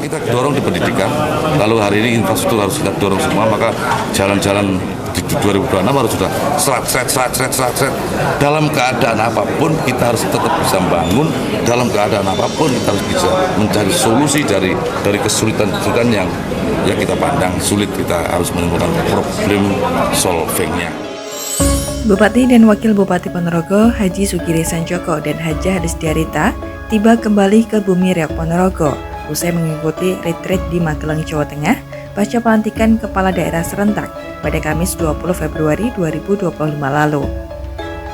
kita dorong di pendidikan. Lalu hari ini infrastruktur harus kita dorong semua, maka jalan-jalan di 2026 harus sudah seret. Dalam keadaan apapun kita harus tetap bisa membangun. Dalam keadaan apapun kita harus bisa mencari solusi dari kesulitan-kesulitan yang kita pandang sulit. Kita harus menemukan problem solvingnya. Bupati dan Wakil Bupati Ponorogo Haji Sugiri Sanjoko dan Hajah Lestiarita tiba kembali ke Bumi Riok Ponorogo usai mengikuti retreat di Magelang, Jawa Tengah pasca pelantikan kepala daerah serentak pada Kamis 20 Februari 2025 lalu.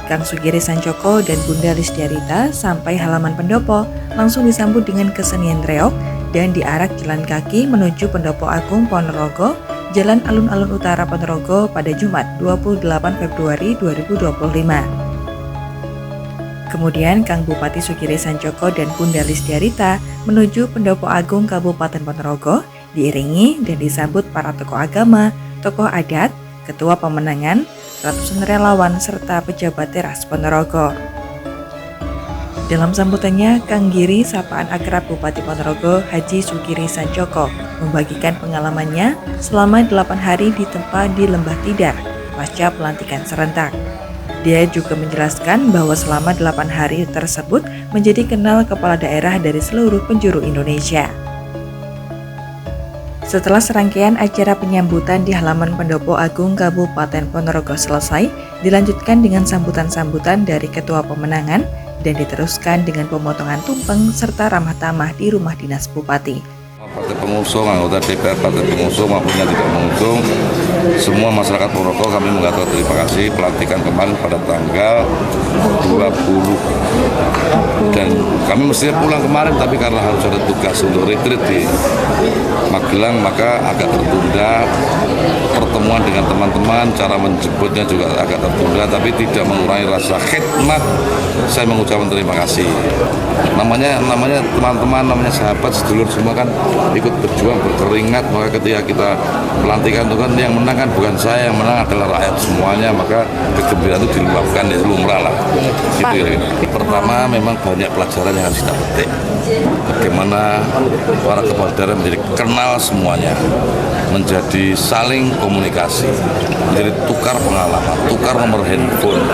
Kang Sugiri Sanjoko dan Bunda Lestiarita sampai halaman pendopo langsung disambut dengan kesenian reog dan diarak jalan kaki menuju Pendopo Agung Ponorogo, Jalan Alun-Alun Utara Ponorogo pada Jumat 28 Februari 2025. Kemudian Kang Bupati Sugiri Sanjoko dan Bunda Lestiarita menuju Pendopo Agung Kabupaten Ponorogo diiringi dan disambut para tokoh agama, tokoh adat, ketua pemenangan, ratusan relawan serta pejabat teras Ponorogo. Dalam sambutannya, Kang Giri, sapaan akrab Bupati Ponorogo Haji Sugiri Sanjoko, membagikan pengalamannya selama 8 hari ditempa di Lembah Tidar pasca pelantikan serentak. Dia juga menjelaskan bahwa selama 8 hari tersebut menjadi kenal kepala daerah dari seluruh penjuru Indonesia. Setelah serangkaian acara penyambutan di halaman Pendopo Agung Kabupaten Ponorogo selesai, dilanjutkan dengan sambutan-sambutan dari ketua pemenangan dan diteruskan dengan pemotongan tumpeng serta ramah tamah di rumah dinas Bupati. Partai pengusung, anggota DPR partai pengusung maupun yang tidak mengusung, semua masyarakat Ponorogo kami mengatakan terima kasih pelantikan kemarin pada tanggal 20 dan kami mestinya pulang kemarin tapi karena harus ada tugas untuk retreat di Magelang maka agak tertunda. Pertemuan dengan teman-teman, cara menjemputnya juga agak tertunda, tapi tidak mengurangi rasa khidmat. Saya mengucapkan terima kasih. Namanya teman-teman, namanya sahabat, sedulur semua kan ikut berjuang, berkeringat. Maka ketika kita pelantikan itu kan yang menang kan bukan saya, yang menang adalah rakyat semuanya. Maka kegembiraan itu diluapkan ya lumrah lah. Gitu ya. Pertama memang banyak pelajaran yang harus kita petik. Bagaimana para kepala daerah menjadi kenal semuanya, menjadi saling komunikasi, menjadi tukar pengalaman, tukar nomor handphone,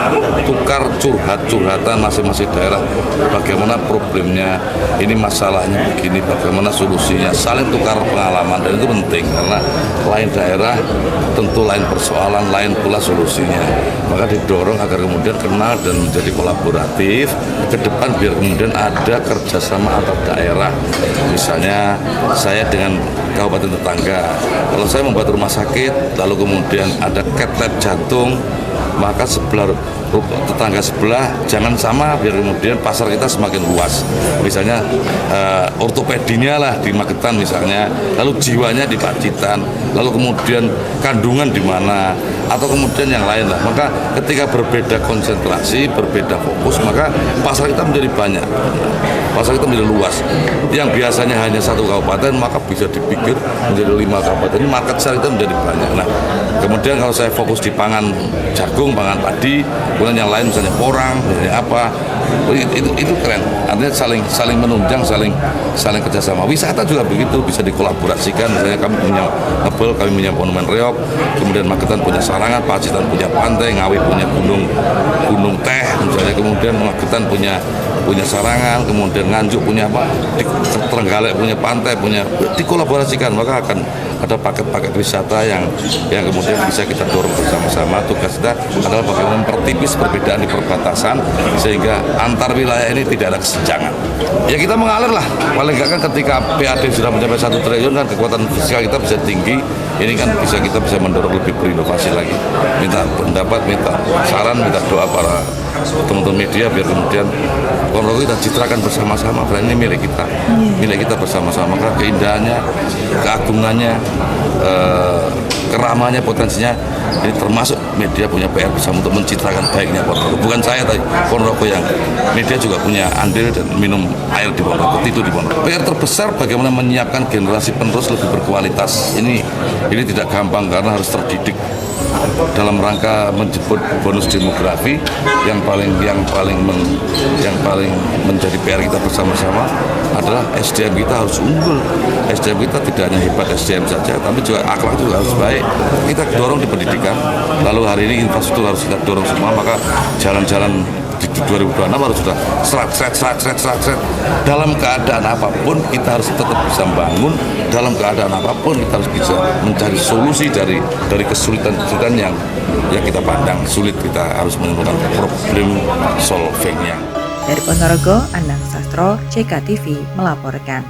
tukar curhatan masing-masing daerah, bagaimana problemnya, ini masalahnya begini, bagaimana solusinya, saling tukar pengalaman, dan itu penting karena lain daerah tentu lain persoalan, lain pula solusinya. Maka didorong agar kemudian kenal dan menjadi kolaboratif ke depan biar kemudian ada kerjasama antar daerah. Misalnya saya dengan kabupaten tetangga, kalau saya membuat rumah sakit lalu kemudian ada cath lab jantung, maka sebelah tetangga sebelah jangan sama biar kemudian pasar kita semakin luas. Misalnya ortopedinya lah di Magetan misalnya, lalu jiwanya di Pacitan, lalu kemudian kandungan di mana, atau kemudian yang lain lah. Maka ketika berbeda konsentrasi, berbeda fokus, maka pasar kita menjadi banyak, pasar kita menjadi luas. Yang biasanya hanya satu kabupaten maka bisa dipikir menjadi 5 kabupaten. Ini market share kita menjadi banyak. Nah, kemudian kalau saya fokus di pangan jagung, pangan padi, kemudian yang lain misalnya porang, misalnya apa, itu keren. Artinya saling menunjang, saling kerjasama. Wisata juga begitu, bisa dikolaborasikan. Misalnya kami punya Ngebel, kami punya Monumen Reog, kemudian Magetan punya Sarangan, Pacitan punya pantai, Ngawi punya gunung teh, misalnya kemudian Magetan punya Sarangan, kemudian Nganjuk punya apa, Trenggalek punya pantai, punya dikolaborasikan, maka akan ada paket-paket wisata yang kemudian bisa kita dorong bersama-sama. Tugas kita adalah bagaimana mempertipis perbedaan di perbatasan sehingga antar wilayah ini tidak ada kesenjangan. Ya kita mengalir lah, paling nggak kan ketika PAD sudah mencapai 1 triliun kan kekuatan fiskal kita bisa tinggi. Ini kan kita bisa mendorong lebih berinovasi lagi. Minta pendapat, minta saran, minta doa para teman-teman media biar kemudian Ponorogo kita citrakan bersama-sama. Karena ini milik kita bersama-sama. Karena keindahannya, keagungannya, keramahnya, potensinya, ini termasuk media punya PR bersama untuk mencitrakan baiknya Ponorogo. Bukan saya tadi, Ponorogo yang media juga punya andil dan minum air di Ponorogo, itu di Ponorogo. PR terbesar bagaimana menyiapkan generasi penerus lebih berkualitas. Ini tidak gampang karena harus terdidik dalam rangka menjemput bonus demografi yang paling menjadi PR kita bersama-sama adalah SDM kita harus unggul. SDM kita tidak hanya hebat SDM saja, tapi juga akhlak juga harus baik. Kita dorong di pendidikan, lalu hari ini infrastruktur harus kita dorong semua, maka jalan-jalan di 2026 harus sudah serat. Dalam keadaan apapun kita harus tetap bisa membangun, dalam keadaan apapun kita harus bisa mencari solusi dari kesulitan-kesulitan yang kita pandang sulit, kita harus menemukan problem solvingnya. Dari Ponorogo, Anang Sastro, CK TV melaporkan.